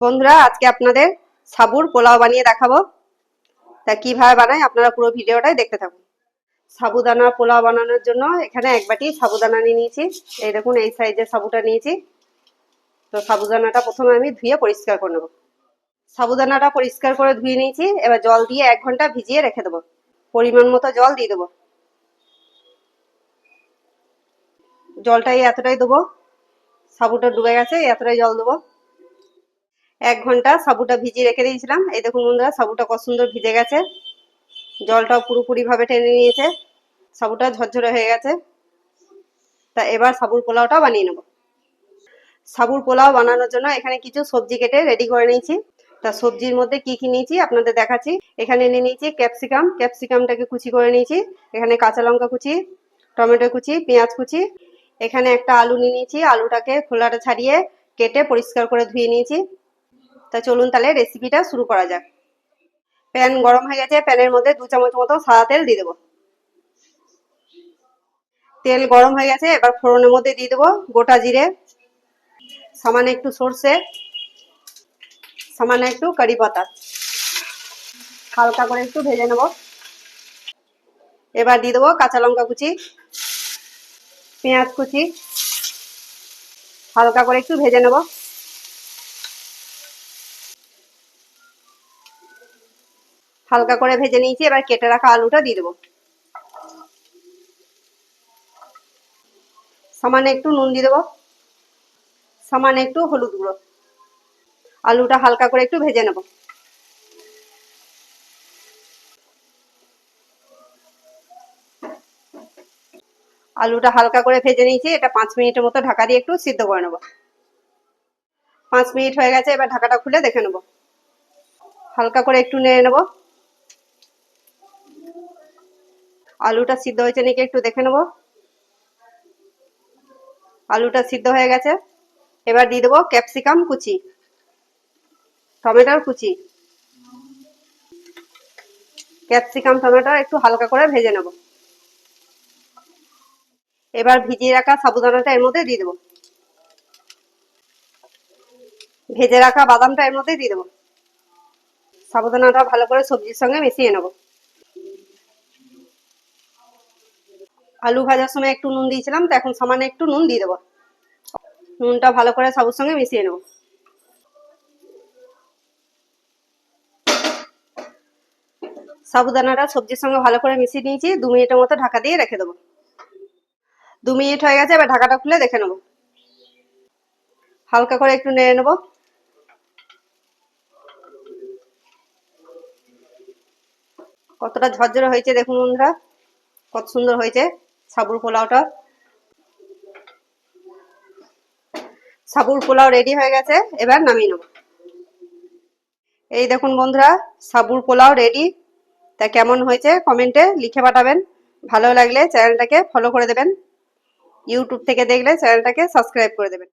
বন্ধুরা, আজকে আপনাদের সাবুর পোলাও বানিয়ে দেখাবো। তা কিভাবে বানাই আপনারা পুরো ভিডিওটাই দেখতে থাকুন। সাবুদানা পোলাও বানানোর জন্য এখানে এক বাটি সাবুদানা নিয়ে নিয়েছি। এই দেখুন, এই সাইজের সাবুটা নিয়েছি। তো সাবুদানাটা প্রথমে আমি ধুয়ে পরিষ্কার করে নেব। সাবুদানাটা পরিষ্কার করে ধুয়ে নিয়েছি। এবার জল দিয়ে 1 ঘন্টা ভিজিয়ে রেখে দেবো। পরিমাণ মতো জল দিয়ে দেবো। জলটাই এতটাই দেবো। সাবুটা ডুবে গেছে, এতটাই জল দেবো। 1 ঘন্টা সাবুটা ভিজিয়ে রেখে দিয়েছিলাম। এই দেখুন বন্ধুরা, সাবুটা কত সুন্দর ভিজে গেছে। জলটাও পুরোপুরি ভাবে টেনে নিয়েছে। সাবুটা ঝরঝরে হয়ে গেছে। তা এবার সাবুর পোলাওটা বানিয়ে নেব। সাবুর পোলাও বানানোর জন্য এখানে কিছু সবজি কেটে রেডি করে নিয়েছি। তা সবজির মধ্যে কি কি নিয়েছি আপনাদের দেখাচ্ছি। এখানে নিয়ে নিয়েছি ক্যাপসিকাম। ক্যাপসিকামটাকে কুচি করে নিয়েছি। এখানে কাঁচা লঙ্কা কুচি, টমেটো কুচি, পেঁয়াজ কুচি। এখানে একটা আলু নিয়ে নিয়েছি। আলুটাকে খোলাটা ছাড়িয়ে কেটে পরিষ্কার করে ধুয়ে নিয়েছি। তা চলুন তাহলে রেসিপিটা শুরু করা যাক। প্যান গরম হয়ে গেছে। প্যানের মধ্যে 2 চামচ মতো সাদা তেল দিয়ে দেবো। তেল গরম হয়ে গেছে। এবার ফোড়নের মধ্যে দিয়ে দেবো গোটা জিরে, সামান্য একটু সর্ষে, সামান্য একটু কারি পাতা। হালকা করে একটু ভেজে নেব। এবার দিয়ে দেবো কাঁচা লঙ্কা কুচি, পেঁয়াজ কুচি। হালকা করে একটু ভেজে নেব। হালকা করে ভেজে নিয়েছি। এবার কেটে রাখা আলুটা দিয়ে দেবো। সামান্য একটু নুন দিয়ে দেবো, সামান্য একটু হলুদ গুঁড়ো। আলুটা হালকা করে একটু ভেজে নেব। আলুটা হালকা করে ভেজে নিয়েছি। এটা 5 মিনিটের মতো ঢাকা দিয়ে একটু সিদ্ধ করে নেব। 5 মিনিট হয়ে গেছে। এবার ঢাকাটা খুলে দেখে নেব। হালকা করে একটু নেড়ে নেব। আলুটা সিদ্ধ হয়েছে নাকি একটু দেখে নেব। আলুটা সিদ্ধ হয়ে গেছে। এবার দিয়ে দেবো ক্যাপসিকাম কুচি, টমেটোর কুচি। ক্যাপসিকাম টমেটো একটু হালকা করে ভেজে নেব। এবার ভিজিয়ে রাখা সাবুদানাটা এর মধ্যে দিয়ে দেবো। ভেজে রাখা বাদামটা এর মধ্যে দিয়ে দেবো। সাবুদানাটা ভালো করে সবজির সঙ্গে মিশিয়ে নেব। আলু ভাজার সময় একটু নুন দিয়েছিলাম, তো এখন সামান্য একটু নুন দিয়ে দেবো। নুনটা ভালো করে সাবুর সঙ্গে মিশিয়ে নেব। সাবুদানাটা সবজির সঙ্গে ভালো করে মিশিয়ে নিয়েছি। 2 মিনিটের মতো ঢাকা দিয়ে রেখে দেবো। 2 মিনিট হয়ে গেছে। এবার ঢাকাটা খুলে দেখে নেব। হালকা করে একটু নেড়ে নেব। কতটা ঝরঝরে হয়েছে দেখুন বন্ধুরা, কত সুন্দর হয়েছে সাবুর পোলাওটা। সাবুর পোলাও রেডি হয়ে গেছে। এবার নামিয়ে নেব। এই দেখুন বন্ধুরা, সাবুর পোলাও রেডি। তা কেমন হয়েছে কমেন্টে লিখে পাঠাবেন। ভালো লাগলে চ্যানেলটাকে ফলো করে দেবেন। ইউটিউব থেকে দেখলে চ্যানেলটাকে সাবস্ক্রাইব করে দেবেন।